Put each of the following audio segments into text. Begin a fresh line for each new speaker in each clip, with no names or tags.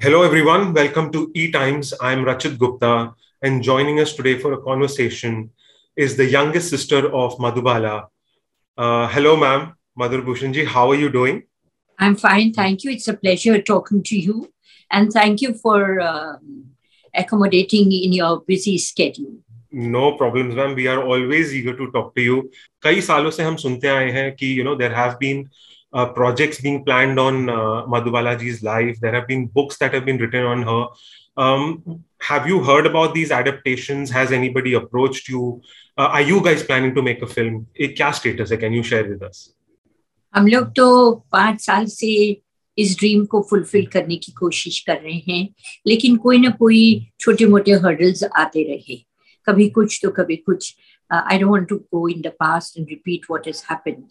Hello, everyone. Welcome to E Times. I'm Rachit Gupta, and joining us today for a conversation is the youngest sister of Madhubala. Hello, ma'am. Madhur Bhushanji, how are you doing?
I'm fine, thank you. It's a pleasure talking to you, and thank you for accommodating in your busy schedule.
No problems, ma'am. We are always eager to talk to you. कई सालों से हम सुनते आए हैं कि there have been projects being planned on Madhubala ji's life. There have been books that have been written on her. Have you heard about these adaptations? Has anybody approached you? Are you guys planning to make a film? क्या status है? Can you share with us?
हम लोग तो 5 साल से इस dream को fulfil करने की कोशिश कर रहे हैं, लेकिन कोई ना कोई छोटे मोटे हर्डल्स आते रहे, कभी कुछ तो कभी कुछ. I don't want to go in the past and repeat what has happened.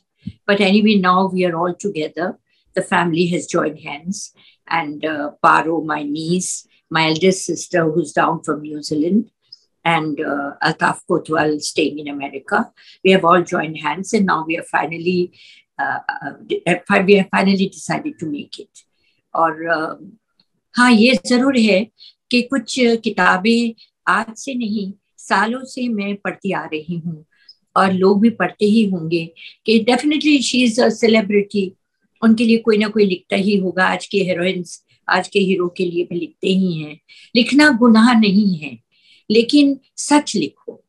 But anyway, now we are all together. The family has joined hands, and Paro, my niece, my eldest sister who's down from New Zealand, and Altaf Kotwal staying in America. We have all joined hands, and now we have finally decided to make it. और हाँ, ये जरूर है कि कुछ किताबें आज से नहीं, सालों से मैं पढ़ती आ रही हूँ, और लोग भी पढ़ते ही होंगे कि definitely she is a celebrity. उनके लिए कोई ना कोई लिखता ही होगा. आज के हीरोइंस, आज के हीरो के लिए भी लिखते ही हैं. लिखना गुनाह नहीं है, लेकिन सच लिखो.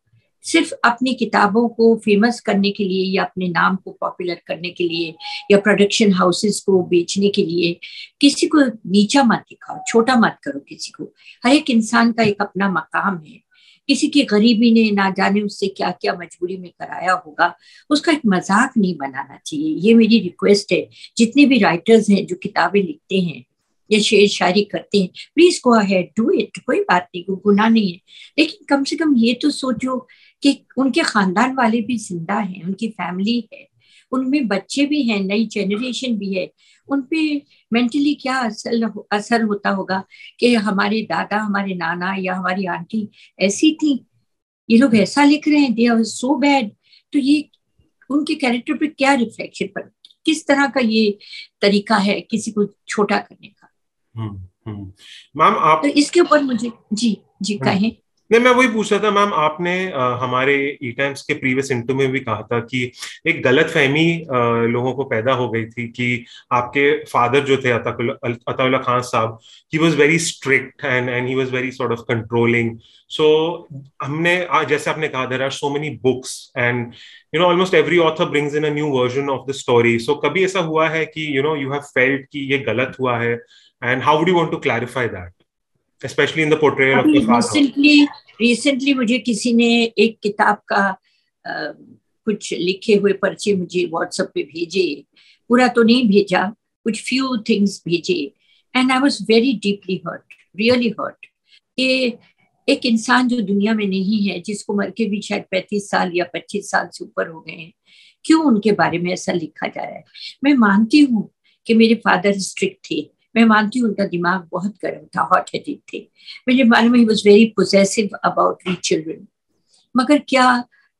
सिर्फ अपनी किताबों को फेमस करने के लिए या अपने नाम को पॉपुलर करने के लिए या प्रोडक्शन हाउसेस को बेचने के लिए किसी को नीचा मत दिखाओ, छोटा मत करो किसी को. हर एक इंसान का एक अपना मकाम है. किसी की गरीबी ने ना जाने उससे क्या क्या मजबूरी में कराया होगा, उसका एक मजाक नहीं बनाना चाहिए. ये मेरी रिक्वेस्ट है. जितने भी राइटर्स हैं जो किताबें लिखते हैं या शेर शायरी करते हैं, please go ahead, do it. कोई बात नहीं, कोई गुनाह नहीं है, लेकिन कम से कम ये तो सोचो कि उनके खानदान वाले भी जिंदा हैं, उनकी फैमिली है, उनमें बच्चे भी हैं, नई जनरेशन भी है. उन पे मेंटली क्या असर होता होगा कि हमारे दादा, हमारे नाना या हमारी आंटी ऐसी थी, ये लोग ऐसा लिख रहे हैं, दे आर सो बैड. तो ये उनके कैरेक्टर पे क्या रिफ्लेक्शन पड़, किस तरह का ये तरीका है किसी को छोटा करने का.
मैम आप
तो इसके ऊपर मुझे जी कहें.
नहीं, मैं वही पूछ रहा था मैम. आपने हमारे ई टाइम्स के प्रीवियस इंटरव्यू में भी कहा था कि एक गलत फहमी लोगों को पैदा हो गई थी कि आपके फादर जो थे Ataullah Khan sahab, he was very strict and he was very sort of controlling. So हमने जैसे आपने कहा, there are so many books and almost every author brings in a new version of the story. So कभी ऐसा हुआ है कि यू हैव फेल्ट कि ये गलत हुआ है, and how would you want to clarify that, especially in the portrayal of the father?
Recently मुझे किसी ने एक किताब का कुछ लिखे हुए पर्चे मुझे व्हाट्सएप पे भेजे. पूरा तो नहीं भेजा, कुछ फ्यू थिंग्स भेजे, and I was very deeply hurt, really hurt. कि एक इंसान जो दुनिया में नहीं है, जिसको मर के भी शायद 35 साल या 25 साल से ऊपर हो गए हैं, क्यों उनके बारे में ऐसा लिखा जा रहा है. मैं मानती हूँ कि मेरे फादर स्ट्रिक्ट थे, मैं मानती हूँ उनका दिमाग बहुत गर्म था, हॉट हेडेड थे. मुझे मालूम है he was very possessive about we children. मगर क्या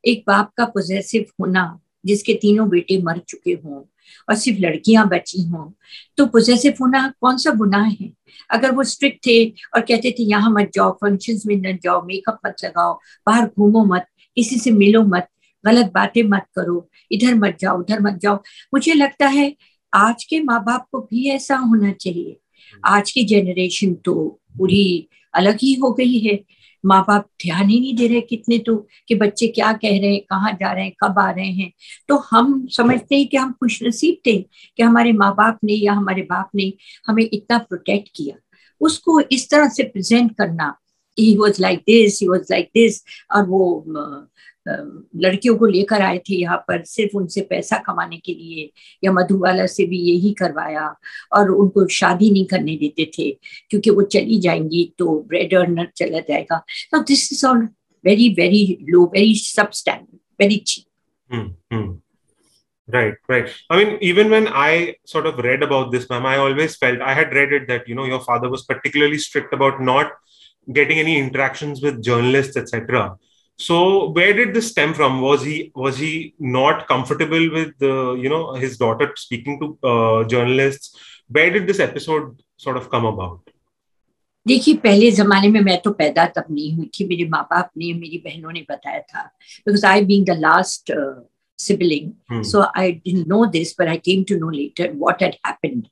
एक बाप का पोजेसिव होना, जिसके तीनों बेटे मर चुके हों और सिर्फ लड़कियां बची हों, तो पोजेसिव होना कौन सा गुनाह है. अगर वो स्ट्रिक्ट थे और कहते थे यहाँ मत जाओ, फंक्शंस में न जाओ, मेकअप मत लगाओ, बाहर घूमो मत, किसी से मिलो मत, गलत बातें मत करो, इधर मत जाओ उधर मत जाओ, मुझे लगता है आज के माँ बाप को भी ऐसा होना चाहिए. आज की जनरेशन तो पूरी अलग ही हो गई है. माँ बाप ध्यान ही नहीं दे रहे कितने तो, कि बच्चे क्या कह रहे हैं, कहाँ जा रहे हैं, कब आ रहे हैं. तो हम समझते हैं कि हम खुशनसीब थे कि हमारे माँ बाप ने या हमारे बाप ने हमें इतना प्रोटेक्ट किया. उसको इस तरह से प्रेजेंट करना, he was like this, he was like this, और वो लड़कियों को लेकर आए थे यहाँ पर सिर्फ उनसे पैसा कमाने के लिए, या मधुबाला से भी यही करवाया, और उनको शादी नहीं करने देते थे क्योंकि वो चली जाएंगी तो ब्रेड अर्नर चला जाएगा. तो this is all very very low, very substandard, very cheap.
Right, right. I mean, even when I sort of read about this, ma'am, I always felt, I had read it that, your father was particularly strict about not getting any interactions with journalists, etc. So where did this stem from? Was he not comfortable with his daughter speaking to journalists? Where did this episode sort of come about?
देखिए पहले जमाने में मैं तो पैदा तब नहीं हुई थी, मेरे माँ बाप ने, मेरी बहनों ने बताया था, because I being the last sibling. So I didn't know this, but I came to know later what had happened.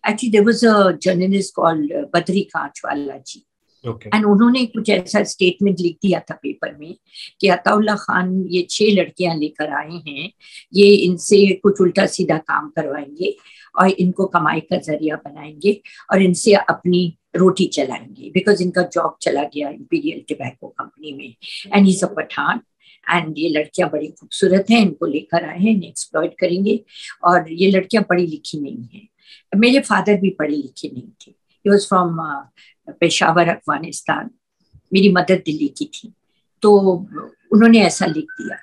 Actually, there was a journalist called Badri Kanchwala ji.
Okay.
And उन्होंने कुछ ऐसा statement लिख दिया था paper में कि अताउल्ला खान ये 6 लड़कियां लेकर आए हैं, ये इनसे कुछ उल्टा सीधा काम करवाएंगे और इनको कमाई का जरिया बनाएंगे और इनसे अपनी रोटी चलाएंगे, बिकॉज इनका जॉब चला गया इंपीरियल टोबैको कंपनी में, and he is a Pathan, and ये लड़कियां बड़ी खूबसूरत हैं, इनको लेकर आए हैं, इन्हें एक्सप्लॉइट करेंगे, और ये लड़कियां पढ़ी लिखी नहीं है। मेरे फादर भी पढ़े लिखे नहीं थे, he was from Peshawar Afghanistan, मेरी मदर दिल्ली की थी, तो उन्होंने ऐसा लिख दिया,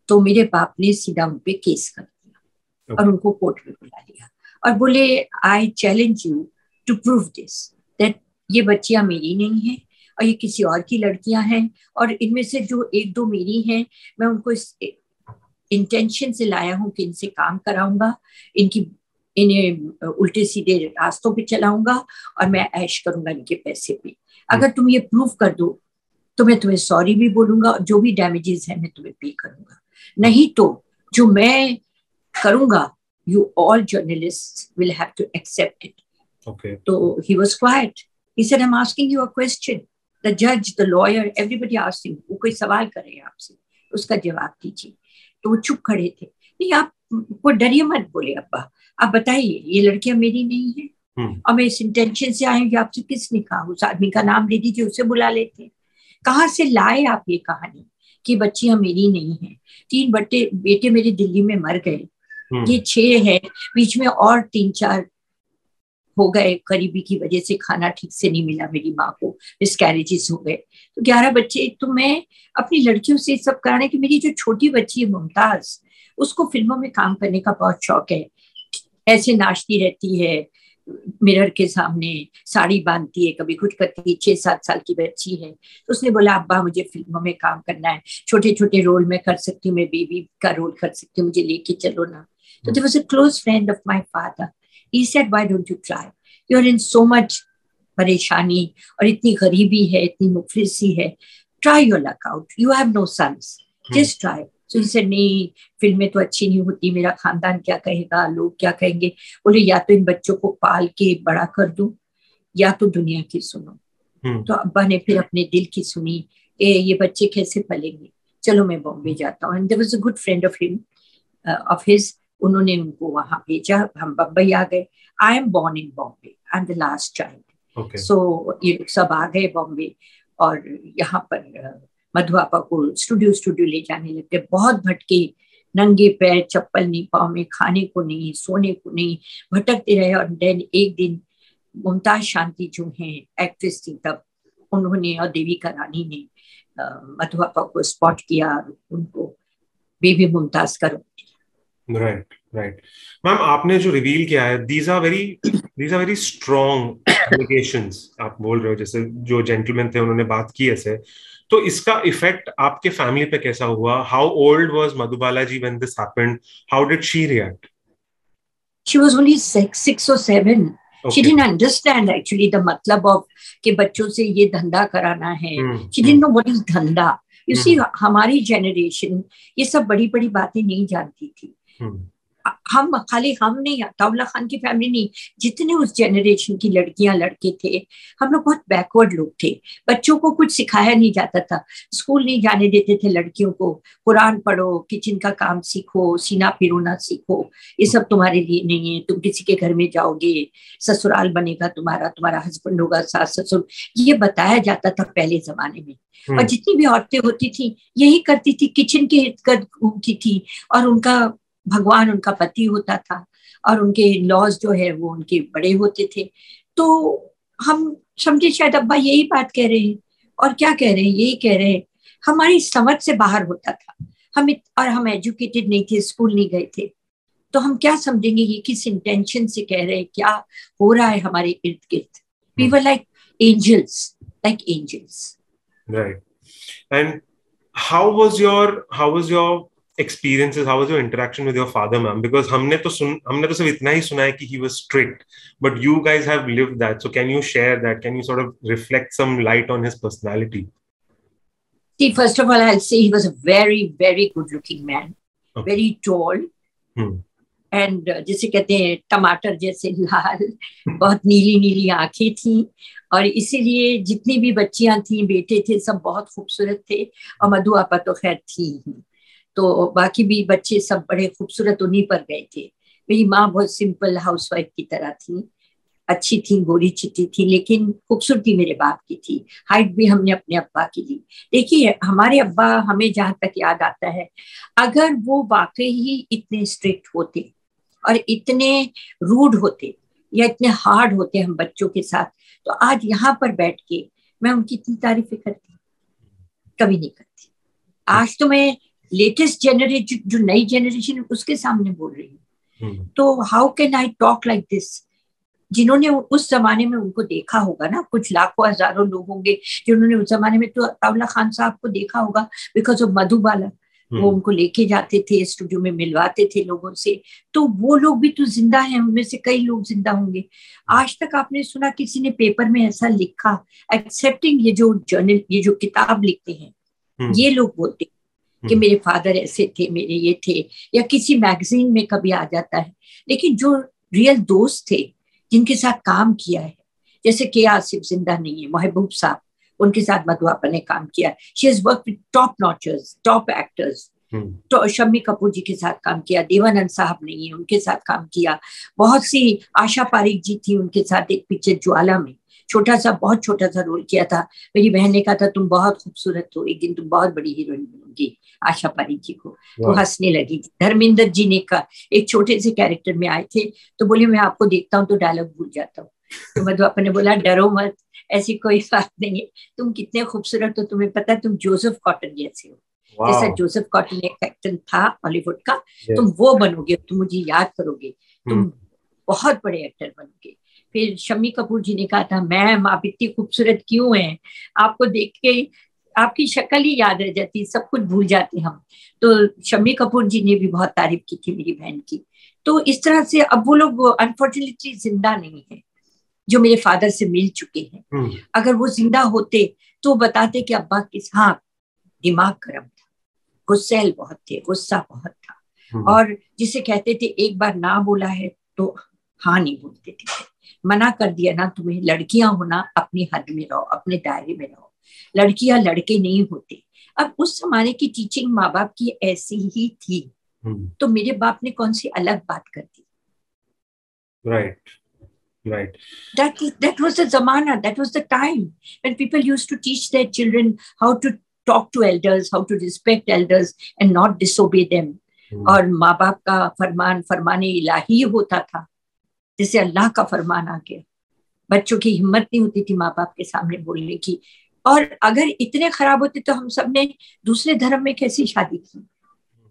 तो मेरे बाप ने सीधा उन पे केस कर दिया और उनको कोर्ट में बुला लिया और बोले I challenge you to prove this that ये बच्चियां मेरी नहीं हैं और ये किसी और की लड़कियां हैं, और इनमें से जो 1-2 मेरी हैं मैं उनको इस इंटेंशन से लाया हूं कि इनसे काम कराऊंगा, इन्हें उल्टे सीधे रास्तों पे चलाऊंगा और मैं ऐश करूंगा इनके पैसे पे। अगर तुम ये प्रूव कर दो तो मैं तुम्हें सॉरी भी बोलूंगा और जो भी डैमेजेस है मैं तुम्हें पे करूंगा, नहीं तो जो मैं करूंगा you all journalists will have to accept it.
Okay.
So he was quiet. He said, I'm asking you a question. The judge, the lawyer, everybody asked him, वो कोई सवाल करे आपसे, उसका जवाब दीजिए। तो वो चुप खड़े थे। नहीं, आप को डरिए मत, बोले अब्बा, आप बताइए ये लड़कियां मेरी नहीं है और मैं इस इंटेंशन से आई हूँ, आपसे किसने कहा? उस आदमी का नाम ले दीजिए, उसे बुला लेते। कहाँ से लाए आप ये कहानी कि बच्चियां मेरी नहीं है? 3 बेटे मेरे दिल्ली में मर गए, ये 6 है, बीच में और 3-4 हो गए करीबी की वजह से, खाना ठीक से नहीं मिला मेरी माँ को, मिसकैरेजेस हो गए, तो 11 बच्चे। तो मैं अपनी लड़कियों से सब कराने की, मेरी जो छोटी बच्ची है मुमताज, उसको फिल्मों में काम करने का बहुत शौक है, ऐसे नाचती रहती है मिरर के सामने, साड़ी बांधती है, कभी कुछ करती है, 6-7 साल की बच्ची है। तो उसने बोला अब्बा मुझे फिल्मों में काम करना है, छोटे छोटे रोल में कर सकती हूँ, मैं बेबी का रोल कर सकती हूँ, मुझे लेके चलो ना। So there was a close friend of my father. He said, why don't you try? You're in so much परेशानी और इतनी गरीबी है, इतनी मुफलिसी है, try your luck out. You have no sons. Just try. So he said, नहीं, फिल्में तो अच्छी नहीं होती, मेरा खानदान क्या कहेगा, लोग क्या कहेंगे। बोले या तो इन बच्चों को पाल के बड़ा कर दूं या तो दुनिया की सुनो। तो अब्बा ने फिर अपने दिल की सुनी, ये बच्चे कैसे पलेंगे, चलो मैं बॉम्बे जाता हूँ। And there was a good friend of him, of his, उन्होंने उनको वहां भेजा, हम बम्बई आ गए। I am born in Bombay, I am the last child. So ये लोग सब आ गए बॉम्बे और यहाँ पर मधु आपा को स्टूडियो ले जाने लगे। बहुत भटके, नंगे पैर, चप्पल नहीं पाँव में, खाने को नहीं, सोने को नहीं, भटकते रहे। और देन एक दिन मुमताज शांति जो हैं एक्ट्रेस थी तब, उन्होंने और देविका रानी ने मधु आपा को स्पॉट किया, उनको बेबी मुमताज का रोल।
राइट राइट मैम, आपने जो रिवील किया है, these are very strong allegations आप बोल रहे हो, जैसे जो जेंटलमैन थे उन्होंने बात की ऐसे, तो इसका इफेक्ट आपके फैमिली पे कैसा हुआ? How old was Madhubala ji when this happened? How did she react?
She was only 6 or 7. Okay. She didn't understand actually the मतलब of कि बच्चों से ये धंधा कराना है। She didn't know what is धंधा। You see, हमारी जनरेशन ये सब बड़ी बड़ी बातें नहीं जानती थी। हम खाली, हम नहीं, अताउल्ला खान की फैमिली नहीं, जितने उस जनरेशन की लड़कियां लड़के थे, हम लोग बहुत बैकवर्ड लोग थे। बच्चों को कुछ सिखाया नहीं जाता था, स्कूल नहीं जाने देते थे लड़कियों को, कुरान पढ़ो, किचन का काम सीखो, सीना पिरोना सीखो, ये सब तुम्हारे लिए नहीं है, तुम किसी के घर में जाओगे ससुराल बनेगा तुम्हारा, तुम्हारा हस्बैंड होगा सास ससुर, ये बताया जाता था पहले जमाने में। और जितनी भी औरतें होती थी यही करती थी, किचन के इर्द गिर्द घूमती थी, और उनका भगवान उनका पति होता था और उनके लॉज जो है वो उनके बड़े होते थे। तो हम समझे शायद अब्बा यही बात कह रहे हैं, और क्या कह रहे हैं, यही कह रहे हैं। हमारी समझ से बाहर होता था, हम एजुकेटेड नहीं थे, स्कूल नहीं गए थे, तो हम क्या समझेंगे ये किस इंटेंशन से कह रहे हैं, क्या हो रहा है हमारे इर्द गिर्द। We were like angels,
right. And how was your experiences, how was your interaction with your father, ma'am? Because हमने तो सिर्फ इतना ही सुना है कि he was strict, but you guys have lived that. So can you share that? Can you sort of reflect some light on his personality?
See, first of all, I'll say he was a very, very good-looking man, very tall, and जिसे कहते हैं टमाटर जैसे लाल, बहुत नीली नीली आंखें थी, और इसीलिए जितनी भी बच्चियां थी, बेटे थे, सब बहुत खूबसूरत थे, और मधु आपा तो खैर थी ही, तो बाकी भी बच्चे सब बड़े खूबसूरत उन्हीं पर गए थे। मेरी माँ बहुत सिंपल हाउसवाइफ की तरह थी, अच्छी थी, गोरी चिट्टी थी, लेकिन खूबसूरती मेरे बाप की थी। हाइट भी हमने अपने अब्बा की ली। देखिए, हमारे अब्बा, हमें जहां तक याद आता है, अगर वो वाकई ही इतने स्ट्रिक्ट होते और इतने रूड होते या इतने हार्ड होते हम बच्चों के साथ, तो आज यहाँ पर बैठ के मैं उनकी इतनी तारीफें करती? कभी नहीं करती। आज तो मैं लेटेस्ट जनरेशन, जो नई जनरेशन, उसके सामने बोल रही हूँ, तो how can I talk like this? जिन्होंने उस जमाने में उनको देखा होगा ना, कुछ लाखों हजारों लोग होंगे जिन्होंने उस जमाने में तो अताउल्लाह खान साहब को देखा होगा, बिकॉज ऑफ मधुबाला। वो उनको लेके जाते थे, स्टूडियो में मिलवाते थे लोगों से, तो वो लोग भी तो जिंदा हैं, उनमें से कई लोग जिंदा होंगे। आज तक आपने सुना किसी ने पेपर में ऐसा लिखा, एक्सेप्टिंग ये जो जर्नल, ये जो किताब लिखते हैं, ये लोग बोलते कि मेरे फादर ऐसे थे, मेरे ये थे, या किसी मैगजीन में कभी आ जाता है। लेकिन जो रियल दोस्त थे, जिनके साथ काम किया है, जैसे के आसिफ जिंदा नहीं है, महबूब साहब, उनके साथ मधु आपा ने काम किया। She has worked with top notchers, top actors. तो शम्मी कपूर जी के साथ काम किया, देवानंद साहब नहीं है, उनके साथ काम किया। बहुत सी, आशा पारिक जी थी उनके साथ एक पिक्चर ज्वाला में, छोटा सा, बहुत छोटा सा रोल किया था। मेरी बहन ने कहा था तुम बहुत खूबसूरत हो, एक दिन तुम बहुत बड़ी हीरोइन बनोगी, आशा पारिक जी को। तो हंसने लगी थी। धर्मेंद्र जी ने का एक छोटे से कैरेक्टर में आए थे, तो बोले मैं आपको देखता हूँ तो डायलॉग भूल जाता हूँ। तो मधु आपा ने बोला डरो मत, ऐसी कोई बात नहीं है, तुम कितने खूबसूरत हो, तुम्हें पता है तुम जोसेफ कॉटन जैसे हो। जैसा जोसेफ कॉटन एक एक्टर था हॉलीवुड का, तुम वो बनोगे, तुम मुझे याद करोगे, तुम बहुत बड़े एक्टर बनोगे। फिर शम्मी कपूर जी ने कहा था मैम आप इतनी खूबसूरत क्यों हैं, आपको देख के आपकी शक्ल ही याद रह जाती, सब कुछ भूल जाते हम। तो शम्मी कपूर जी ने भी बहुत तारीफ की थी मेरी बहन की। तो इस तरह से अब वो लोग अनफॉर्चुनेटली जिंदा नहीं है जो मेरे फादर से मिल चुके हैं। अगर वो जिंदा होते तो बताते कि अब्बा किस, हाँ दिमाग गर्म था, गुस्सैल बहुत थे, गुस्सा बहुत था, और जिसे कहते थे एक बार ना बोला है तो हाँ नहीं बोलते थे। मना कर दिया ना, तुम्हें लड़कियां होना अपनी हद में रहो, अपने दायरे में रहो, लड़कियां लड़के नहीं होते। अब उस जमाने की टीचिंग माँ बाप की ऐसी ही थी, तो मेरे बाप ने कौन सी अलग बात कर दी?
Right.
That was the zamana, that was the time when people used to teach their children how to talk to elders, how to respect elders and not disobey them. और माँ बाप का फरमान फरमाने इलाही होता था, जैसे अल्लाह का फरमान आ गया। बच्चों की हिम्मत नहीं होती थी माँ बाप के सामने बोलने की, और अगर इतने खराब होते तो हम सब ने दूसरे धर्म में कैसी शादी की?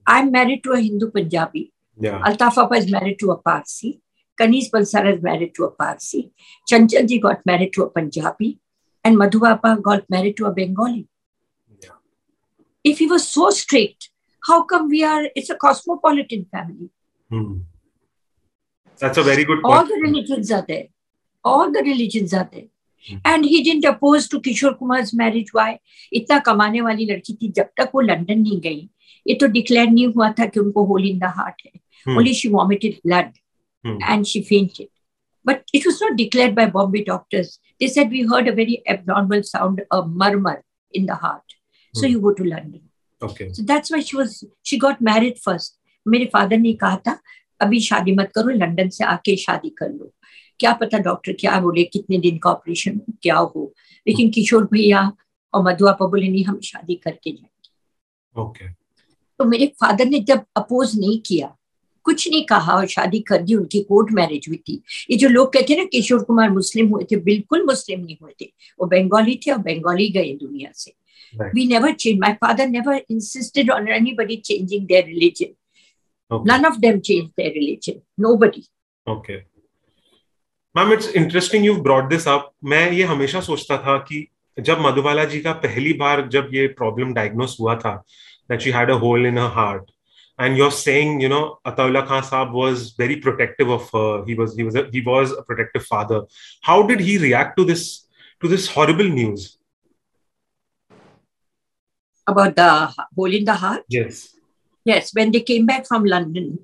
I am married to a Hindu Punjabi, Altaf आपा is married to a Parsi, Kanis Balsara is married to a Parsi, Chanchal ji got married to a Punjabi, and Madhu Appa got married to a Bengali. Yeah. If he was so strict, how come it's a cosmopolitan family?
That's a very good point.
All the religions are there. All the religions are there. And he didn't oppose to Kishore Kumar's marriage. Why? इतना कमाने वाली लड़की थी, जब तक वो London नहीं गई, ये तो डिक्लेयर नहीं हुआ था कि उनको होल इन द हार्ट है। Only she vomited blood. And she fainted. But it was not declared by Bombay doctors. They said, we heard a very abnormal sound, a murmur in the heart. So you go to London.
Okay.
So that's why she got married first. मेरे father ने कहा था अभी शादी मत करो, London से आके शादी कर लो, क्या पता डॉक्टर क्या बोले, कितने दिन का ऑपरेशन क्या हो। लेकिन किशोर भैया और मधु आपा बोले नहीं, हम शादी करके जाएंगे।
Okay.
तो मेरे फादर ने जब अपोज नहीं किया, कुछ नहीं कहा, और शादी कर दी, उनकी कोर्ट मैरिज हुई थी। ये जो लोग कहते हैं ना किशोर कुमार मुस्लिम हुए थे, बिल्कुल मुस्लिम नहीं हुए थे, वो बंगाली थे और बंगाली गए दुनिया से। We never changed. My father never insisted on anybody changing their religion. Okay. None of them changed their religion. Nobody.
Okay. Ma'am, it's interesting you brought this up. मैं ये हमेशा सोचता था कि जब मधुबाला जी का पहली बार जब ये प्रॉब्लम डायग्नोस हुआ था, that she had a hole in her heart, and you're saying, you know, Ataullah Khan Saab was very protective of her. He was a protective father. How did he react to this horrible news?
About the hole in the heart?
Yes.
Yes, when they came back from London,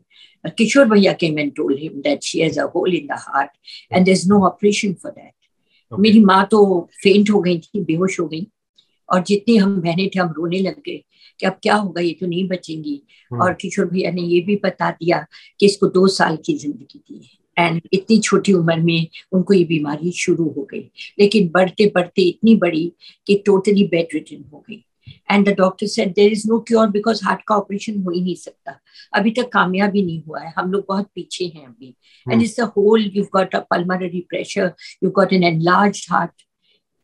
Kishore Bhaiya came and told him that she has a hole in the heart and there's no operation for that. Okay. मेरी माँ तो फेंट हो गई थी, बेहोश हो गई, और जितनी हम बहनें थे हम रोने लग गए कि अब क्या होगा, ये तो नहीं बचेंगी। और किशोर भैया ने ये भी बता दिया कि इसको 2 साल की जिंदगी दी है, एंड इतनी छोटी उम्र में उनको ये बीमारी शुरू हो गई, लेकिन बढ़ते बढ़ते इतनी बड़ी कि टोटली बेड रिटन हो गई। And the doctor said there is no cure because heart का ऑपरेशन हो ही नहीं सकता, अभी तक कामयाबी नहीं हुआ है, हम लोग बहुत पीछे हैं अभी। And it's the hole, you got a pulmonary pressure, you got an enlarged heart,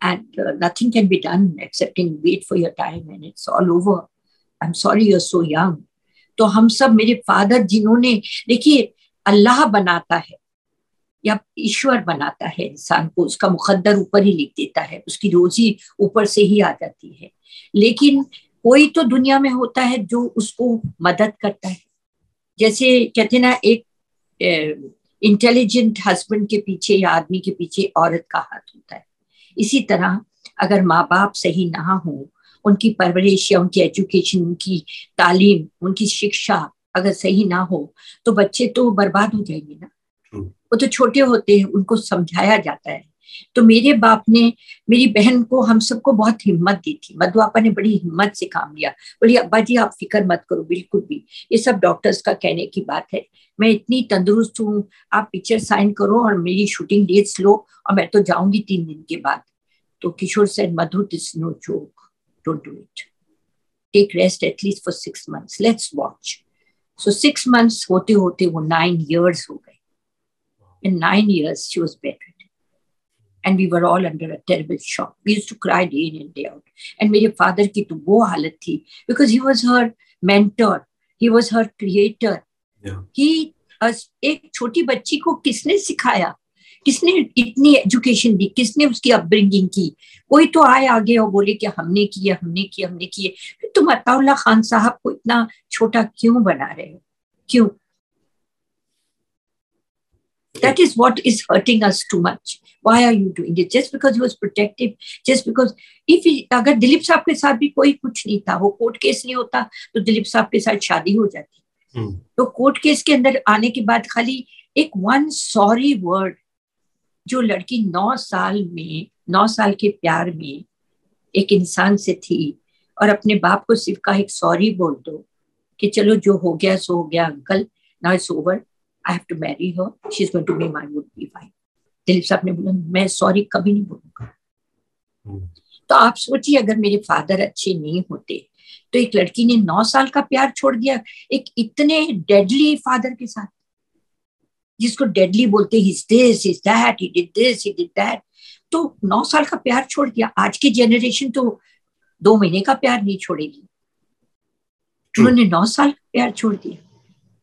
and nothing can be done excepting wait for your time and it's all over. I'm sorry you're so young. तो हम सब, मेरे father जिन्होंने, देखिए अल्लाह बनाता है या ईश्वर बनाता है इंसान को, उसका मुकद्दर ऊपर ही लिख देता है, उसकी रोजी ऊपर से ही आ जाती है, लेकिन कोई तो दुनिया में होता है जो उसको मदद करता है। जैसे कहते ना, एक इंटेलिजेंट हस्बैंड के पीछे या आदमी के पीछे औरत का हाथ होता है। इसी तरह अगर माँ बाप सही ना हो, उनकी परवरिश या उनकी एजुकेशन, उनकी तालीम, उनकी शिक्षा अगर सही ना हो तो बच्चे तो बर्बाद हो जाएंगे ना। वो तो छोटे होते हैं, उनको समझाया जाता है। तो मेरे बाप ने मेरी बहन को, हम सबको बहुत हिम्मत दी थी। मधु आपा ने बड़ी हिम्मत से काम लिया, बोली अब्बा जी आप फिक्र मत करो बिल्कुल भी, ये सब डॉक्टर्स का कहने की बात है, मैं इतनी तंदुरुस्त हूँ, आप पिक्चर साइन करो और मेरी शूटिंग डेट्स लो और मैं तो जाऊंगी 3 दिन के बाद। तो Kishore said Madhu this no joke, don't do it, take rest at least for 6 months, let's watch. So 6 months होते होते वो 9 years हो गए। In 9 years she was bedridden and we were all under a terrible shock. We used to cry day in and day out. And मेरे father की तो वो हालत थी, because he was her mentor, he was her creator. एक छोटी बच्ची को किसने सिखाया, किसने इतनी एजुकेशन दी, किसने उसकी अपब्रिंगिंग की? कोई तो आए आगे और बोले कि हमने किया, हमने किया, हमने किए। फिर तुम अताउल्लाह खान साहब को इतना छोटा क्यों बना रहे हो, क्यों? That is what is hurting us too much. Why are you doing it? Just because he was protective, just because अगर दिलीप साहब के साथ भी कोई कुछ नहीं था, वो कोर्ट केस नहीं होता तो दिलीप साहब के साथ शादी हो जाती। तो कोर्ट केस के अंदर आने के बाद खाली एक वन सॉरी वर्ड, जो लड़की 9 साल के प्यार में एक इंसान से थी, और अपने बाप को सिर्फ का एक सॉरी बोल दो कि चलो जो हो गया सो हो गया uncle, now it's over, I have to marry her, she's going to be my would-be wife. Dilip साहब ने बोला मैं सॉरी कभी नहीं बोलूंगा। तो आप सोचिए अगर मेरे फादर अच्छे नहीं होते तो एक लड़की ने 9 साल का प्यार छोड़ दिया एक इतने डेडली फादर के साथ, जिसको डेडली बोलते, he's this, he's that, he did this, he did that। तो 9 साल का प्यार छोड़ दिया। आज की जनरेशन तो 2 महीने का प्यार नहीं छोड़ेगी, उन्होंने 9 साल का प्यार छोड़ दिया।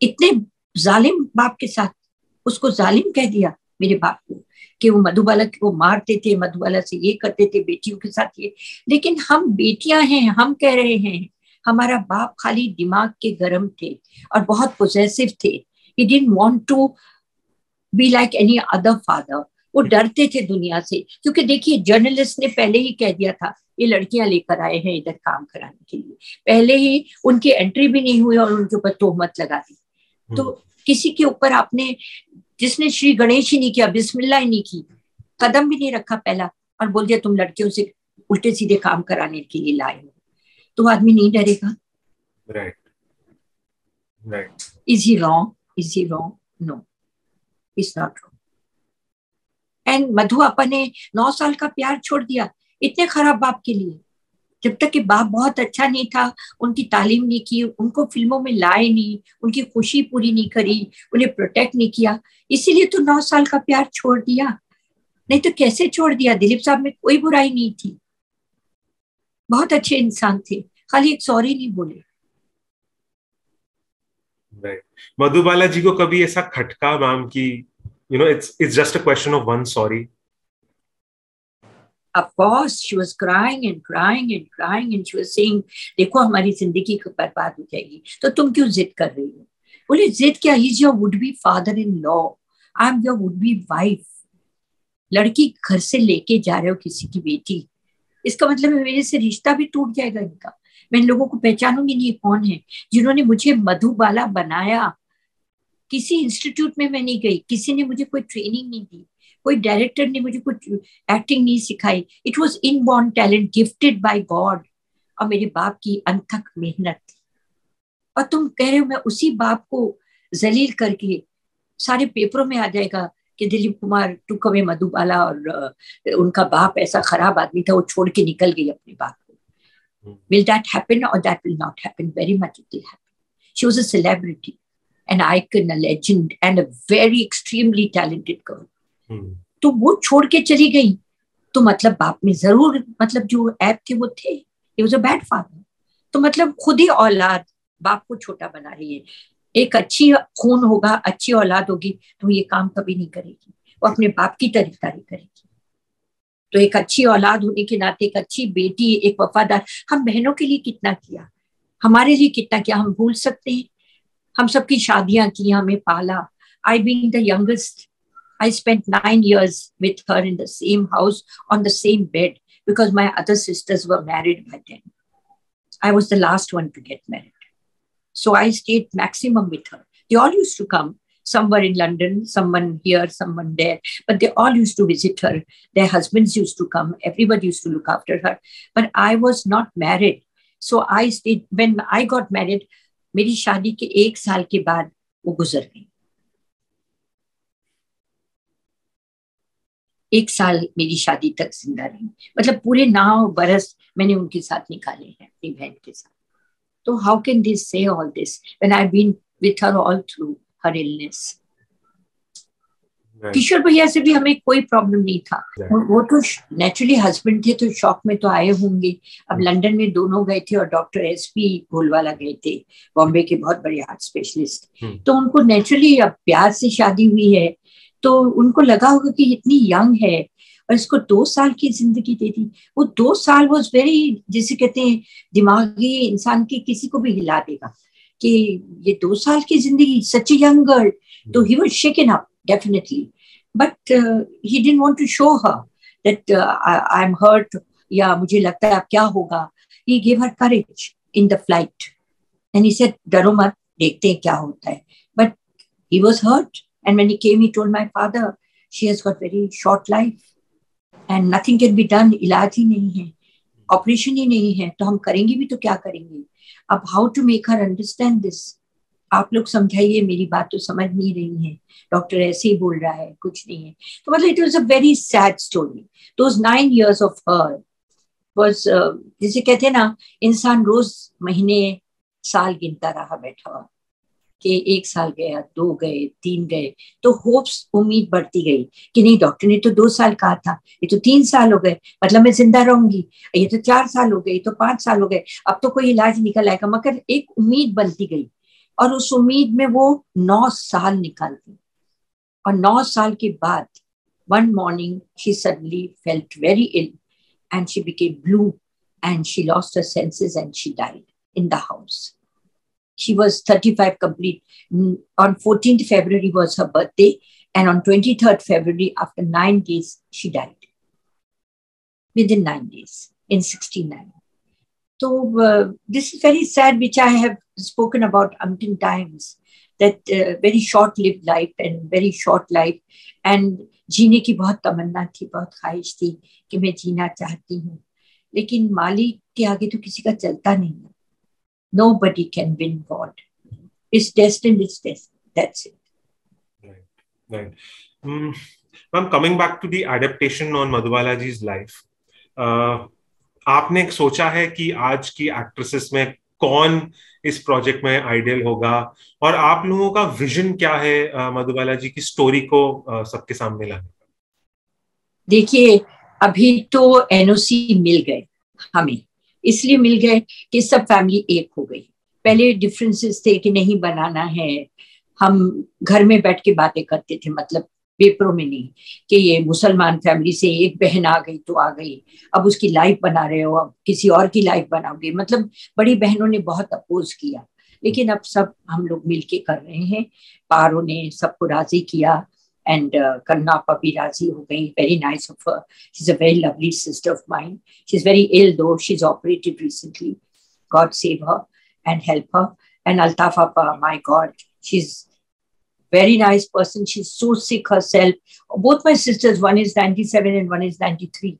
इतने जालिम बाप के साथ, उसको जालिम कह दिया मेरे बाप को कि वो मधुबाला को मारते थे, मधुबाला से ये करते थे, बेटियों के साथ ये। लेकिन हम बेटियां हैं, हम कह रहे हैं हमारा बाप खाली दिमाग के गरम थे और बहुत पोजेसिव थे। He didn't want to be like any other father। वो डरते थे दुनिया से, क्योंकि देखिए जर्नलिस्ट ने पहले ही कह दिया था ये लड़कियां लेकर आए हैं इधर काम कराने के लिए, पहले ही उनकी एंट्री भी नहीं हुई और उनके ऊपर तोहमत लगा दी। तो किसी के ऊपर आपने, जिसने श्री गणेश ही नहीं किया, बिस्मिल्लाह ही नहीं की, कदम भी नहीं रखा पहला, और बोल दिया तुम लड़कियों से उल्टे सीधे काम कराने के लिए लाए हो, तो आदमी नहीं डरेगा।
Right.
Is he wrong? Is he wrong? No, he's not wrong. And मधु आपा ने 9 साल का प्यार छोड़ दिया इतने खराब बाप के लिए, जब तक कि बाप बहुत अच्छा नहीं था, उनकी तालीम नहीं की, उनको फिल्मों में लाए नहीं, उनकी खुशी पूरी नहीं करी, उन्हें प्रोटेक्ट नहीं किया, इसीलिए तो 9 साल का प्यार छोड़ दिया। नहीं तो कैसे छोड़ दिया? दिलीप साहब में कोई बुराई नहीं थी, बहुत अच्छे इंसान थे, खाली एक सॉरी नहीं बोले।
मधुबाला जी को कभी ऐसा खटका मैम की, you know, it's just a question of one sorry?
Of course, she was crying and crying and crying and she was saying, देखो हमारी जिंदगी बर्बाद हो जाएगी, तो तुम क्यों जिद कर रही हो? बोले जिद क्या? He's your would be father-in-law, I'm your would be wife. लड़की घर से लेके जा रहे हो किसी की बेटी, इसका मतलब मेरे से रिश्ता भी टूट जाएगा इनका। मैं इन लोगों को पहचानूंगी नहीं, कौन है जिन्होंने मुझे मधुबाला बनाया। किसी इंस्टीट्यूट में मैं नहीं गई, किसी ने मुझे कोई ट्रेनिंग नहीं दी, कोई डायरेक्टर ने मुझे कुछ एक्टिंग नहीं सिखाई। It was inborn talent gifted bye God, और मेरे बाप की अनथक मेहनत। और तुम कह रहे हो मैं उसी बाप को जलील करके सारे पेपरों में आ जाएगा कि दिलीप कुमार टुक अवे मधुबाला, और उनका बाप ऐसा खराब आदमी था, वो छोड़ के निकल गई अपने बाप को। Will that happen or that will not happen? Very much it will happen. She was a celebrity, an icon, a legend, and a very extremely talented girl. तो वो छोड़ के चली गई, तो मतलब बाप में जरूर मतलब जो ऐप थे वो थे। He was a bad father. तो मतलब खुद ही औलाद बाप को छोटा बना रही है। एक अच्छी खून होगा, अच्छी औलाद होगी तो ये काम कभी नहीं करेगी, वो अपने बाप की तरफदारी करेगी। तो एक अच्छी औलाद होने के नाते, एक अच्छी बेटी, एक वफादार, हम बहनों के लिए कितना किया, हमारे लिए कितना किया, हम भूल सकते हैं? हम सबकी शादियां की, हमें पाला। I being the youngest, I spent 9 years with her in the same house, on the same bed, because my other sisters were married by then. I was the last one to get married. So I stayed maximum with her. They all used to come, some were in London, someone here, someone there, but they all used to visit her. Their husbands used to come, everybody used to look after her. But I was not married. So I stayed. When I got married, मेरी शादी के 1 साल के बाद वो गुजर गई। 1 साल मेरी शादी तक जिंदा रही, मतलब पूरे 9 बरस मैंने उनके साथ निकाले हैं अपनी बहन के साथ। तो how can they say all this when I've been with her all through her illness? किशोर भैया से भी हमें कोई प्रॉब्लम नहीं था। वो तो नेचुरली हस्बैंड थे, तो शौक में तो आए होंगे। अब लंदन में दोनों गए थे और डॉक्टर एसपी गोलवाला गए थे, बॉम्बे के बहुत बड़े हार्ट स्पेशलिस्ट। तो उनको नेचुरली अब प्यार से शादी हुई है, तो उनको लगा होगा कि इतनी यंग है और इसको 2 साल की जिंदगी दे दी। वो 2 साल वॉज वेरी, जिसे कहते हैं दिमागी इंसान की किसी को भी हिला देगा कि ये 2 साल की जिंदगी, सच यंग गर्ल। तो he was shaken up definitely, but he didn't want to show her that I am hurt, या मुझे लगता है अब क्या होगा। He give her courage in the flight and he said डरो मत, देखते हैं क्या होता है। But he was hurt and when he came he told my father she has got very short life and nothing can be done, इलाज ही नहीं है, ऑपरेशन ही नहीं है, तो हम करेंगे भी तो क्या करेंगे। अब how to make her understand this, आप लोग समझाइए, मेरी बात तो समझ नहीं रही है, डॉक्टर ऐसे ही बोल रहा है, कुछ नहीं है। तो मतलब it was a very sad story. Those 9 years of her was जिसे कहते हैं ना, इंसान रोज महीने साल गिनता रहा बैठा कि 1 साल गया, 2 गए, 3 गए, तो होप्स, उम्मीद बढ़ती गई कि नहीं डॉक्टर ने तो 2 साल कहा था, ये तो 3 साल हो गए, मतलब मैं जिंदा रहूंगी, ये तो 4 साल हो गए, तो 5 साल हो गए, अब तो कोई इलाज निकल आएगा। मगर एक उम्मीद बनती गई और उस उम्मीद में वो 9 साल निकाल दी। और 9 साल के बाद one morning she suddenly felt very ill and she became blue and she lost her senses and she died in the house. She was 35 complete. On 14th February was her birthday, and on 23rd February, after 9 days, she died. Within 9 days, in 69. So this is very sad, which I have spoken about umpteen times, that very short-lived life and very short life, and जीने की बहुत तमन्ना थी, बहुत ख्वाहिश थी कि मैं जीना चाहती हूँ, लेकिन मालिक के आगे तो किसी का चलता नहीं है। Nobody can win God. It's destined, it's destined. That's it.
Right. Ma'am, coming back to the adaptation on Madhubala ji's life, आपने सोचा है कि आज की एक्ट्रेसेस में कौन इस प्रोजेक्ट में आइडियल होगा, और आप लोगों का विजन क्या है मधुबाला जी की स्टोरी को सबके सामने लाने का?
देखिए, अभी तो एनओसी मिल गए हमें, इसलिए मिल गए कि सब फैमिली एक हो गई। पहले डिफरेंसेस थे कि नहीं बनाना है, हम घर में बैठ के बातें करते थे, मतलब पेपरों में नहीं कि ये मुसलमान फैमिली से एक बहन आ गई तो आ गई, अब उसकी लाइफ बना रहे हो, अब किसी और की लाइफ बनाओगे। मतलब बड़ी बहनों ने बहुत अपोज किया, लेकिन अब सब हम लोग मिलके कर रहे हैं। पारो ने सबको राजी किया एंड कन्नापा भी राजी हो गई। Very nice of her, she is a very lovely sister of mine. She is very ill though, she is operated recently, God save her and help her. And Altaf Appa, my God, she's very nice person. She's so sick herself. Both my sisters, one is 97 and one is 93.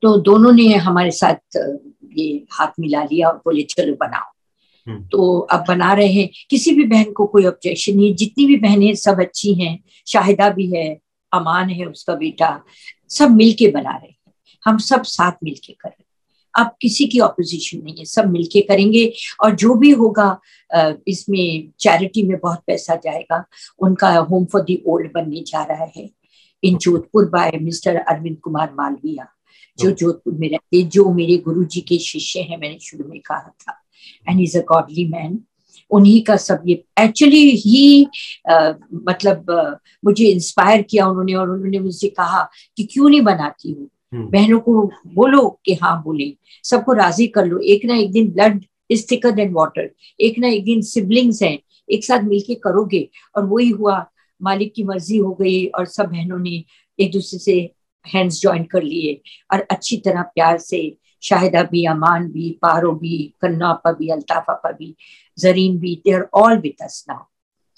तो दोनों ने हमारे साथ ये हाथ मिला लिया और बोले चलो बनाओ। तो अब बना रहे हैं, किसी भी बहन को कोई ऑब्जेक्शन नहीं। जितनी भी बहनें सब अच्छी हैं, शाहिदा भी है, अमान है उसका बेटा, सब मिलके बना रहे हैं। हम सब साथ मिलके कर रहे हैं। अब किसी की ऑपोजिशन नहीं है, सब मिलके करेंगे। और जो भी होगा इसमें चैरिटी में बहुत पैसा जाएगा। उनका होम फॉर द ओल्ड बनने जा रहा है इन जोधपुर बाय मिस्टर अरविंद कुमार मालविया, जो जोधपुर में रहते, जो मेरे गुरुजी के शिष्य हैं, मैंने शुरू में कहा था। And is a godly man. उन्हीं का सब ये एक्चुअली ही मुझे इंस्पायर किया उन्होंने। और उन्होंने मुझसे कहा कि क्यों नहीं बनाती हूँ, बहनों को बोलो कि हाँ बोले, सबको राजी कर लो। एक ना एक दिन blood is thicker than water, एक ना एक दिन सिबलिंग्स हैं, एक साथ मिलके करोगे। और वही हुआ, मालिक की मर्जी हो गई और सब बहनों ने एक दूसरे से हैंड्स ज्वाइन कर लिए और अच्छी तरह प्यार से, शाहिदा भी, अमान भी, पारो भी, कन्ना आपा भी, अल्ताफ आपा भी, जरीन भी, they are all with us now.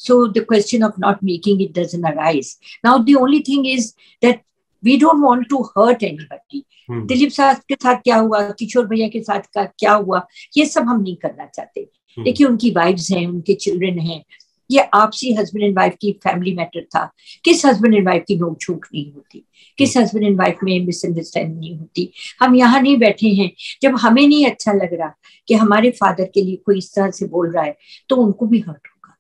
So the question of not making it doesn't arise. Now the only thing is that we don't want to hurt anybody. Dilip साहब के साथ क्या हुआ, किशोर भैया के साथ का क्या हुआ, ये सब हम नहीं करना चाहते। देखिए उनकी वाइफ्स हैं, उनके चिल्ड्रन हैं, ये आपसी हस्बैंड एंड वाइफ की फैमिली मैटर था। किस हस्बैंड एंड वाइफ की नोक झोंक नहीं होती, किस हस्बैंड एंड वाइफ में मिसअंडरस्टैंडिंग नहीं होती। हम यहाँ नहीं बैठे हैं, जब हमें नहीं अच्छा लग रहा कि हमारे फादर के लिए कोई इस तरह से बोल रहा है, तो उनको भी हर्ट होगा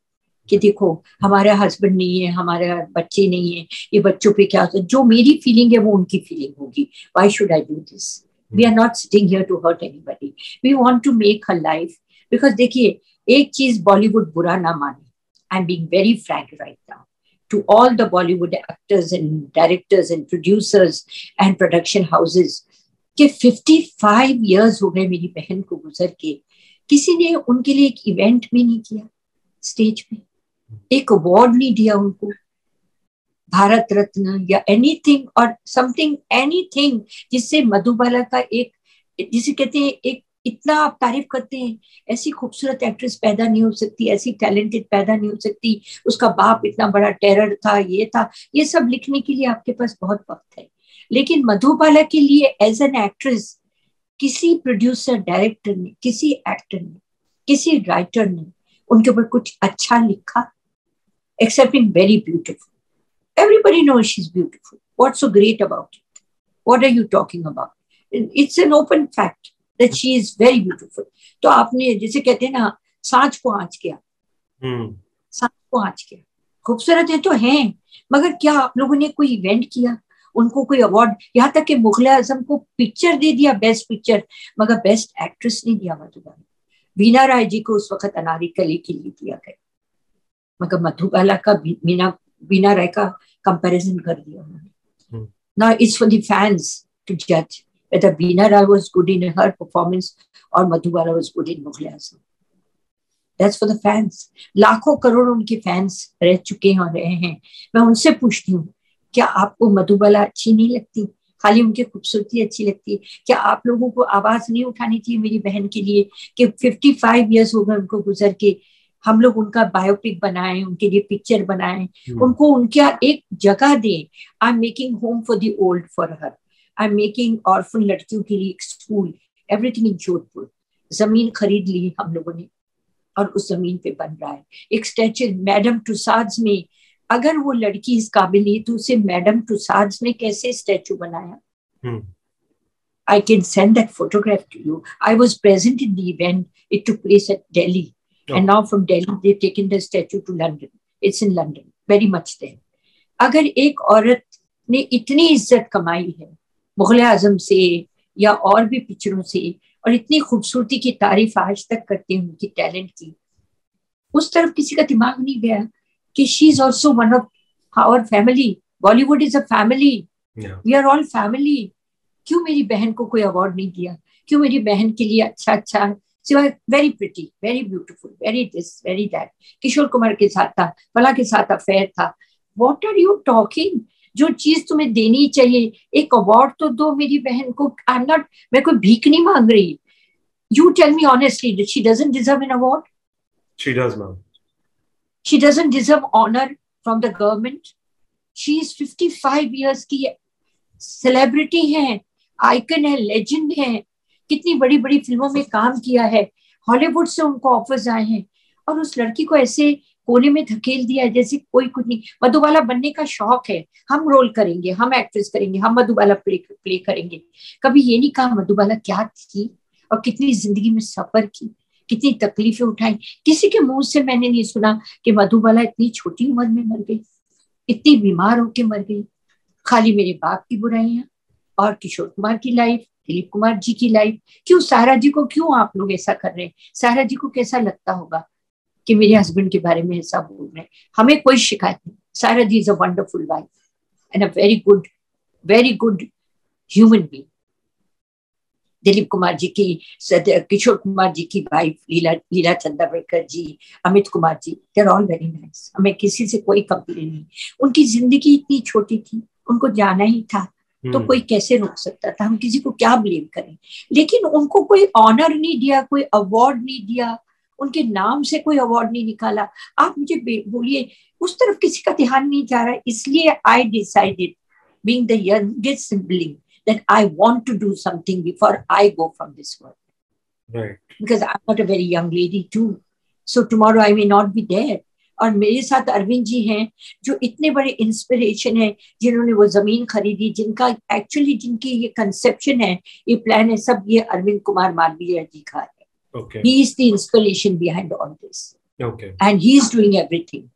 कि देखो हमारा हस्बैंड नहीं है, हमारे बच्चे नहीं है, ये बच्चों पे क्या होता है। जो मेरी फीलिंग है वो उनकी फीलिंग होगी। Why should I do this? We are not sitting here to hurt anybody, we want to make her life. Because देखिए एक चीज बॉलीवुड बुरा ना माने, I am being very frank right now to all the Bollywood actors and directors and producers and production houses कि 55 years हो गए मेरी बहन को गुजर के, किसी ने उनके लिए एक इवेंट भी नहीं किया, स्टेज पे एक अवार्ड नहीं दिया उनको, भारत रत्न या एनीथिंग और समथिंग एनीथिंग, जिससे मधुबाला का एक, जिसे कहते हैं एक, इतना आप तारीफ करते हैं, ऐसी खूबसूरत एक्ट्रेस पैदा नहीं हो सकती, ऐसी टैलेंटेड पैदा नहीं हो सकती, उसका बाप इतना बड़ा टेरर था, ये था, ये सब लिखने के लिए आपके पास बहुत वक्त है। लेकिन मधुबाला के लिए एज एन एक्ट्रेस किसी प्रोड्यूसर, डायरेक्टर ने, किसी एक्टर ने, किसी राइटर ने उनके ऊपर कुछ अच्छा लिखा? Except in very beautiful, everybody knows she is beautiful, what's so great about it, what are you talking about? It's an open fact that she is very beautiful. तो आपने जैसे कहते हैं ना, सांच को आँच किया, सांच को आँच किया, खूबसूरत है तो हैं, मगर क्या आप लोगों ने कोई इवेंट किया, उनको कोई अवार्ड? यहाँ तक कि मुगले आजम को पिक्चर दे दिया बेस्ट पिक्चर, मगर बेस्ट एक्ट्रेस नहीं दिया मधुबाला। वीना राय जी को उस वक्त अनारकली के लिए दिया गया, मगर मधुबाला का वीना राय का कंपैरिजन कर दिया उन्होंने। Now it's for the fans to judge whether Veena Rai was good in her performance or Madhubala was good in Mughal Azam. That's for the fans. लाखों करोड़ों उनके फैंस रह चुके हैं और रहे हैं। मैं उनसे पूछती हूँ, क्या आपको मधुबाला अच्छी नहीं लगती? खाली उनकी खूबसूरती अच्छी लगती है? क्या आप लोगों को आवाज नहीं उठानी चाहिए मेरी बहन के लिए कि 55 years हो गए उनको गुजर के, हम लोग उनका बायोपिक बनाएं, उनके लिए पिक्चर बनाएं, उनको उनका एक जगह दें। I am making home for the old for her, I am making orphan लड़कियों के लिए एक स्कूल, एवरीथिंग इन जोधपुर। जमीन खरीद ली हम लोगों ने और उस जमीन पे बन रहा है एक स्टैचू मैडम टुसाड्स में। अगर वो लड़की इस काबिल है तो उसे मैडम टुसाड्स में कैसे स्टैचू बनाया? I can send that photograph to you. I was present in the event. It took place at Delhi. And now from Delhi, they've taken the statue to London. It's in London, very much there. अगर एक औरत ने इतनी इज्जत कमाई है मुगल आजम से या और भी पिक्चरों से, और इतनी खूबसूरती की तारीफ आज तक करते हैं उनकी टैलेंट की, उस तरफ किसी का दिमाग नहीं गया कि she is also one of our family, Bollywood is a family, we are all family. क्यों मेरी बहन को कोई अवार्ड नहीं दिया? क्यों मेरी बहन के लिए अच्छा अच्छा, सिवाय very pretty, very beautiful, very this, very that, Kishore Kumar के साथ था, फला के साथ अफेयर था। What are you talking? जो चीज तुम्हें देनी चाहिए, एक अवार्ड तो दो मेरी बहन को। आई एम नॉट, मैं कोई भीख नहीं मांग रही। You tell me honestly, she doesn't deserve an award?
She does, ma'am.
She doesn't deserve honor from the government? She is 55 years की सेलिब्रिटी है, आइकन है, लेजेंड है, कितनी बड़ी बड़ी फिल्मों में काम किया है, हॉलीवुड से उनको ऑफर्स आए हैं, और उस लड़की को ऐसे कोने में धकेल दिया है जैसे कोई कुछ नहीं। मधुबाला बनने का शौक है, हम रोल करेंगे, हम एक्ट्रेस करेंगे, हम मधुबाला प्ले करेंगे। कभी ये नहीं कहा मधुबाला क्या थी और कितनी जिंदगी में सफर की, कितनी तकलीफें उठाई। किसी के मुंह से मैंने नहीं सुना कि मधुबाला इतनी छोटी उम्र में मर गई, इतनी बीमार होके मर गई। खाली मेरे बाप की बुराइयां और किशोर कुमार की लाइफ, दिलीप कुमार जी की लाइफ। क्यों सारा जी को, क्यों आप लोग ऐसा कर रहे हैं? सारा जी को कैसा लगता होगा कि मेरे हस्बैंड के बारे में ऐसा बोल रहे हैं? हमें कोई शिकायत नहीं। Sara ji is a wonderful wife and a very good human being. Dilip Kumar ji की, किशोर कुमार जी की wife Leela Chandravarkar ji, Amit Kumar ji, they are all very nice. हमें किसी से कोई कंप्लेन नहीं। उनकी जिंदगी इतनी छोटी थी, उनको जाना ही था, तो कोई कैसे रोक सकता था? हम किसी को क्या ब्लेम करें? लेकिन उनको कोई ऑनर नहीं दिया, कोई अवार्ड नहीं दिया, उनके नाम से कोई अवार्ड नहीं निकाला। आप मुझे बोलिए, उस तरफ किसी का ध्यान नहीं जा रहा है। इसलिए I decided, being the youngest sibling, that I want to do something before I go from this world.
Right.
Because I'm not a very young lady too. So tomorrow I may not be there. और मेरे साथ अरविंद जी हैं जो इतने बड़े inspiration है, जिन्होंने वो जमीन खरीदी, जिनका एक्चुअली जिनकी ये कंसेप्शन है, ये प्लान है, सब ये अरविंद कुमार मालवीय जी का है।
Okay.
He is the inspiration behind all this.
Okay.
And he is doing everything.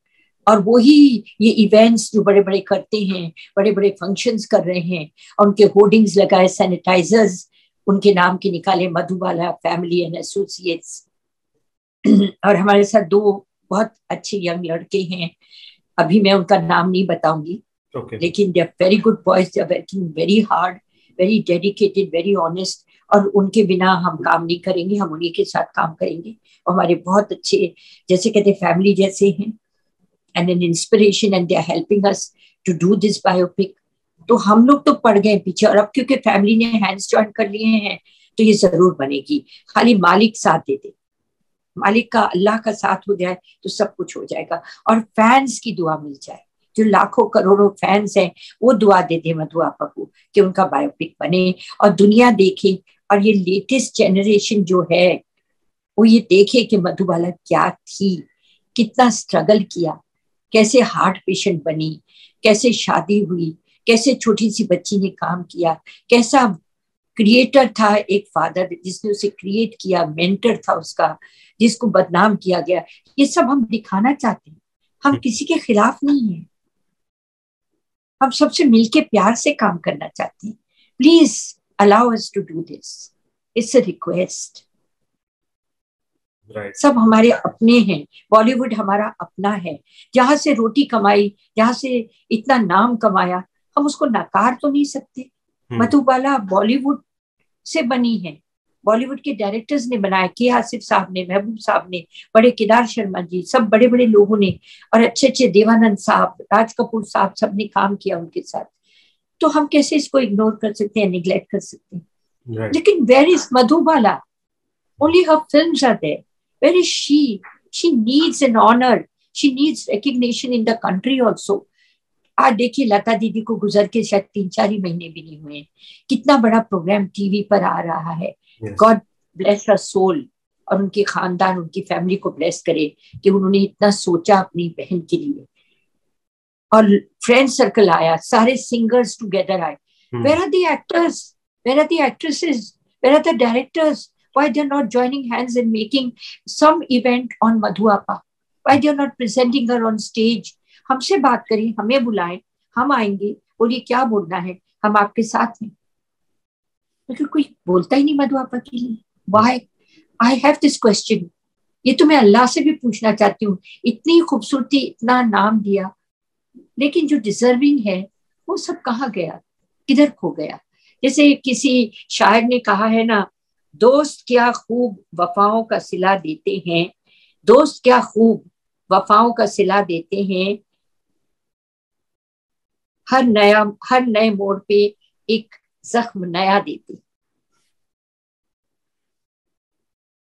और वही ये इवेंट्स जो बड़े बड़े करते हैं, बड़े बड़े फंक्शंस कर रहे हैं, और उनके होर्डिंग्स लगाए, सैनिटाइजर्स उनके नाम के निकाले, मधुबाला फैमिली एंड एसोसिएट्स। और हमारे साथ दो बहुत अच्छे यंग लड़के हैं, अभी मैं उनका नाम नहीं बताऊंगी, लेकिन they are very good boys, they are working very hard, very dedicated, very honest. और उनके बिना हम काम नहीं करेंगे, हम उन्हीं के साथ काम करेंगे। और हमारे बहुत अच्छे, जैसे कहते फैमिली जैसे हैं, and an inspiration, and they are helping us to do this biopic. तो हम लोग तो पड़ गए पीछे, और अब क्योंकि फैमिली ने हैंड्स जॉइन कर लिए हैं तो ये जरूर बनेगी। खाली मालिक साथ दे दे, मालिक का, अल्लाह का साथ हो जाए तो सब कुछ हो जाएगा। और फैंस की दुआ मिल जाए, जो लाखों करोड़ों फैंस हैं, वो दुआ दे दे मधु आपा को कि उनका बायोपिक बने और दुनिया देखे। और ये लेटेस्ट जनरेशन जो है वो ये देखे कि मधुबाला क्या थी, कितना स्ट्रगल किया, कैसे हार्ट पेशेंट बनी, कैसे शादी हुई, कैसे छोटी सी बच्ची ने काम किया, कैसा क्रिएटर था, एक फादर जिसने उसे क्रिएट किया, मेंटर था उसका, जिसको बदनाम किया गया। ये सब हम दिखाना चाहते हैं। हम किसी के खिलाफ नहीं है, हम सबसे मिलके प्यार से काम करना चाहते हैं। Please allow us to do this, it's a request.
Right.
सब हमारे अपने हैं, बॉलीवुड हमारा अपना है, जहां से रोटी कमाई, जहां से इतना नाम कमाया, हम उसको नकार तो नहीं सकते। मधुबाला बॉलीवुड से बनी है, बॉलीवुड के डायरेक्टर्स ने बनाया, के आसिफ साहब ने, महबूब साहब ने, बड़े केदार शर्मा जी, सब बड़े बड़े लोगों ने, और अच्छे अच्छे देवानंद साहब, राज कपूर साहब, सब ने काम किया उनके साथ। तो हम कैसे इसको इग्नोर कर सकते हैं, निग्लेक्ट कर सकते हैं?
Right.
लेकिन where is Madhubala? Only her films are there. Where is she? She needs an honor. She needs recognition in the country also. आज देखिए लता दीदी को गुजर के शायद 3-4 ही महीने भी नहीं हुए, कितना बड़ा प्रोग्राम टीवी पर आ रहा है। गॉड ब्लेस हर सोल, और उनके खानदान, उनकी फैमिली को ब्लेस करे कि उन्होंने इतना सोचा अपनी बहन के लिए। और फ्रेंड सर्कल आया, सारे सिंगर्स टुगेदर आए। Where are the actors? Where are the actresses? Where are the directors? Why they're not joining hands and making some event on Madhu Appa? Why they're not presenting her on stage? हमसे बात करें, हमें बुलाएं, हम आएंगे, बोलिए क्या बोलना है, हम आपके साथ हैं। लेकिन कोई बोलता ही नहीं मधु आपा के लिए। Why? I have this question. ये तो मैं अल्लाह से भी पूछना चाहती हूँ। इतनी खूबसूरती, इतना नाम दिया, लेकिन जो डिजर्विंग है वो सब कहाँ गया, किधर खो गया? जैसे किसी शायर ने कहा है ना, दोस्त क्या खूब वफाओं का सिला देते हैं, दोस्त क्या खूब वफाओं का सिला देते हैं, हर नए मोड़ पे एक जख्म नया देते।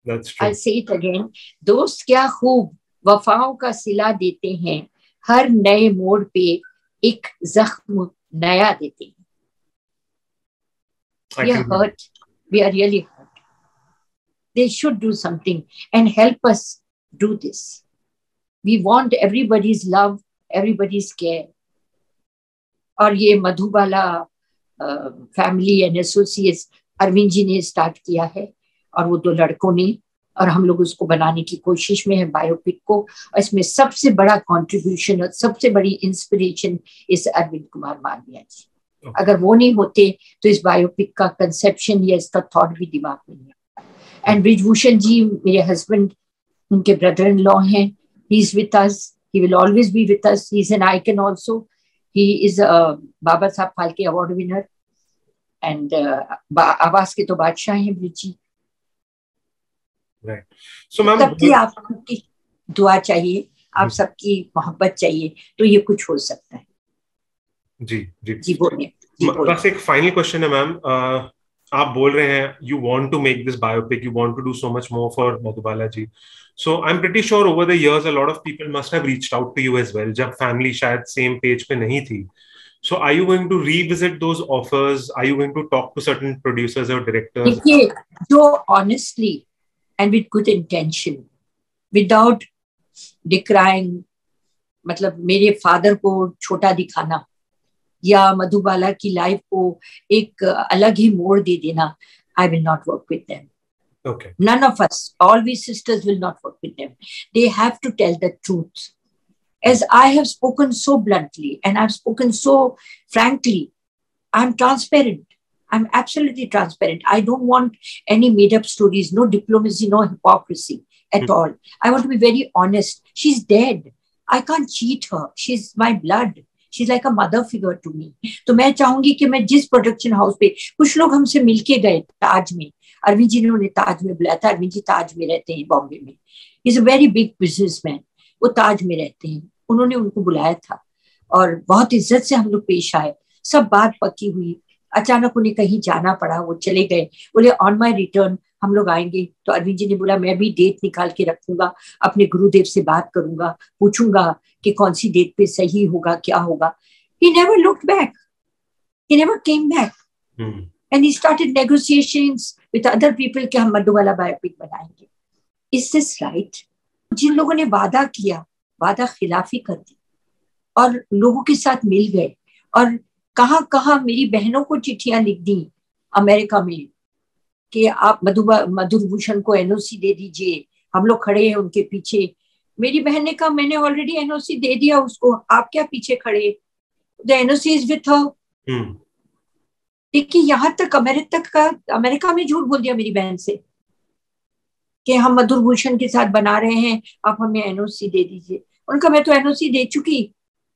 That's
I'll
true.
say it again. दोस्त क्या खूब वफाओं का सिला देते हैं, हर नए मोड़ पे एक जख्म नया देते हैं।
I
We are
can.
hurt. We are really hurt. They should do something and help us do this. We want everybody's love, everybody's care. और ये Madhubala family and associates Arvind ji ने स्टार्ट किया है, और वो 2 लड़कों ने, और हम लोग उसको बनाने की कोशिश में है बायोपिक को। इसमें सबसे बड़ा कंट्रीब्यूशन और सबसे बड़ी इंस्पिरेशन इस अरविंद कुमार मालविया जी। अगर वो नहीं होते तो इस बायोपिक का कंसेप्शन या इसका थॉट भी दिमाग में नहीं आता। एंड ब्रिजभूषण जी मेरे हस्बैंड, उनके ब्रदर इन लॉ हैं। He is with us, he will always be with us, he is an icon also. He is Baba Saheb Phalke award winner and आवाज के तो बादशाह हैं ब्रिज जी।
Right. So मैम,
सबकी आपकी दुआ चाहिए, आप सबकी मोहब्बत चाहिए, तो ये कुछ हो सकता है।
जी जी
जी बोलिए।
बस एक फाइनल क्वेश्चन है मैम। आप बोल रहे हैं you want to make this biopic, you want to do so much more for Madhubala ji. So I am pretty sure over the years a lot of people must have reached out to you as well, जब family शायद same page पे नहीं थी। So are you going to revisit those offers? Are you going to talk to certain producers or directors?
देखिए, जो honestly and with good intention, without decrying, मतलब मेरे father को छोटा दिखाना या मधुबाला की लाइफ को एक अलग ही मोड़ दे देना, I will not work with them.
Okay.
None of us, all we sisters will not work with them. They have to tell the truth. As I have spoken so bluntly and I've spoken so frankly, I'm transparent. I'm absolutely transparent. I don't want any made up stories, no diplomacy, no hypocrisy at all. I want to be very honest. She's dead. I can't cheat her. She's my blood. She's like a mother figure to me. तो मैं चाहूंगी कि मैं जिस production house पे, कुछ लोग हमसे मिलके गए ताज में, अरविंद जी ने उन्हें ताज में बुलाया था। अरविंद जी ताज में रहते हैं बॉम्बे में। Is a very big businessman, वो ताज में रहते हैं। उन्होंने उनको बुलाया था और बहुत इज्जत से हम लोग पेश आए, सब बात पक्की हुई। अचानक उन्हें कहीं जाना पड़ा, वो चले गए। बोले ऑन माई रिटर्न हम लोग आएंगे। तो अरविंद जी ने बोला मैं भी डेट निकाल के रखूंगा, अपने गुरुदेव से बात करूंगा, पूछूंगा कि कौन सी डेट पे सही होगा, क्या होगा। He never looked back. He never came back. And he started negotiations with other people कि हम मधुबाला बायोपिक बनाएंगे। Is this right? जिन लोगों ने वादा किया, वादा खिलाफी कर दी और लोगों के साथ मिल गए, और कहां कहां मेरी बहनों को चिट्ठियां लिख दी अमेरिका में कि आप मधुभूषण को एनओसी दे दीजिए, हम लोग खड़े हैं उनके पीछे। मेरी बहन ने कहा मैंने ऑलरेडी एनओसी दे दिया उसको, आप क्या पीछे खड़े? The NOC is with her. देखिए यहां तक अमेरिका में झूठ बोल दिया मेरी बहन से कि हम मधुभूषण के साथ बना रहे हैं, आप हमें एनओसी दे दीजिए। उनका मैं तो एनओसी दे चुकी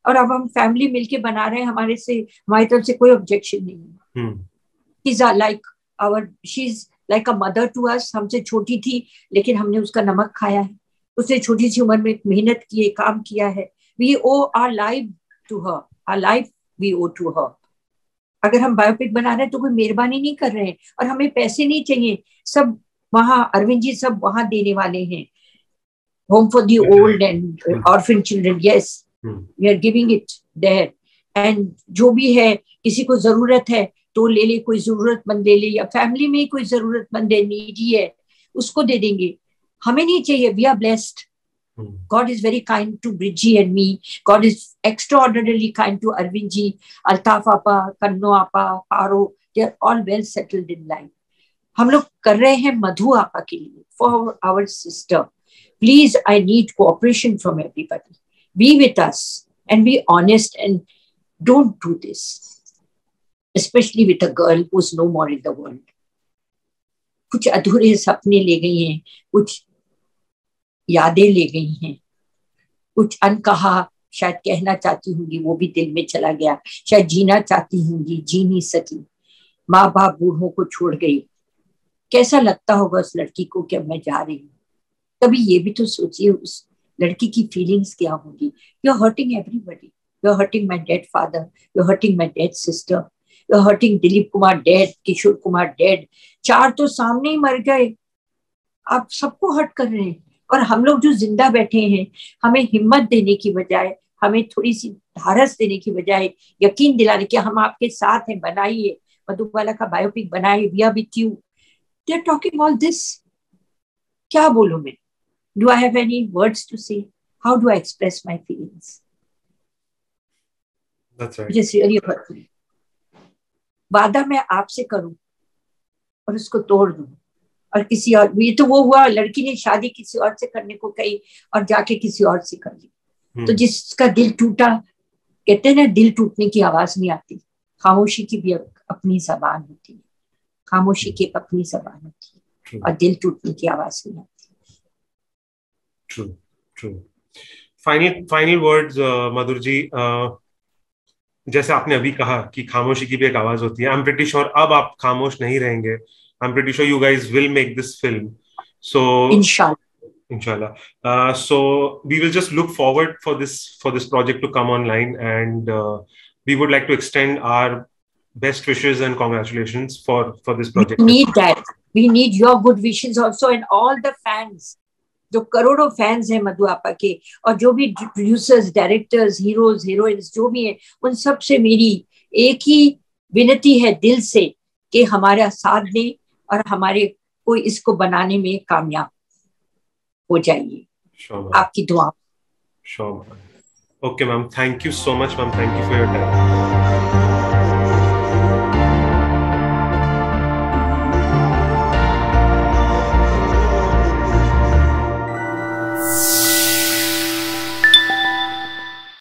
और अब हम फैमिली मिलके बना रहे हैं, हमारी तरफ से कोई ऑब्जेक्शन नहीं है। She is like a mother to us. हमसे छोटी थी लेकिन हमने उसका नमक खाया है, उसने छोटी सी उम्र में मेहनत की है, काम किया है। We owe our life to her, our life we owe to her. अगर हम बायोपिक बना रहे हैं तो कोई मेहरबानी नहीं कर रहे हैं और हमें पैसे नहीं चाहिए। सब वहां अरविंद जी सब वहां देने वाले हैं। Home for the old and orphan children, yes we are giving it there. एंड जो भी है, किसी को जरूरत है तो ले ले, कोई जरूरतमंद ले ले, या फैमिली में कोई जरूरतमंद है, नीडी है, उसको दे देंगे। हमें नहीं चाहिए। We are blessed. God is very kind to Bridgie and me. God is extraordinarily kind to Arvind ji, Altaf Appa, Kanno Appa, Paro. They are all well settled in life. हम लोग कर रहे हैं मधु आपा के लिए, for our sister. Please, I need cooperation from everybody. Be with us and be honest and don't do this. Especially with a girl who's no more in the world. कुछ अधूरे सपने ले गई हैं, कुछ यादें ले गई हैं, कुछ अनकहा शायद कहना चाहती होंगी वो भी दिल में चला गया, शायद जीना चाहती होंगी जी नहीं सकी, माँ बाप बूढ़ों को छोड़ गई। कैसा लगता होगा उस लड़की को कि अब मैं जा रही हूँ। कभी ये भी तो सोचिए उस लड़की की फीलिंग्स क्या होंगी। You are hurting everybody, you are hurting my dead father, you are hurting my dead sister, you are hurting Dilip Kumar dead, Kishore Kumar dead, 4 तो सामने ही मर गए, आप सबको हर्ट कर रहे हैं। और हम लोग जो जिंदा बैठे हैं, हमें हिम्मत देने की बजाय, हमें थोड़ी सी ढारस देने की बजाय यकीन दिलाने कि हम आपके साथ हैं, बनाइए, मधुबाला का बायोपिक बनाइए, we are with you, they are talking all this. क्या बोलूं मैं? Do I have any words to say? How do I express my feelings? Just really hurtful. वादा मैं आपसे करूं और उसको तोड़ दूं, और किसी और, ये तो वो हुआ लड़की ने शादी किसी और से करने को कही और जाके किसी और से कर ली। तो जिसका दिल टूटा, कहते हैं ना दिल टूटने की आवाज नहीं आती, खामोशी की भी अपनी जबान होती है, खामोशी की अपनी जबान होती है, और दिल टूटने की आवाज नहीं आती।
True true. फाइनल वर्ड्स मधुर जी, जैसे आपने अभी कहा कि खामोशी की भी एक आवाज होती है, आई एम प्रीटी श्योर अब आप खामोश नहीं रहेंगे, आई am pretty sure you guys will make this film, so inshallah. So we will just look forward for this project to come online, and we would like to extend our best wishes and congratulations for this project.
We need that. We need your good wishes also, and all the fans, जो करोड़ों fans हैं मधु आपा के, और जो भी producers, directors, heroes, heroines जो भी हैं, उन सब से मेरी एक ही विनती है दिल से कि हमारा साथ दें और हमारे को इसको बनाने में कामयाब हो जाइए।
Sure,
आपकी दुआ।
Sure, ma'am. Okay, ma'am. Thank you so much, ma'am. Thank you for your time.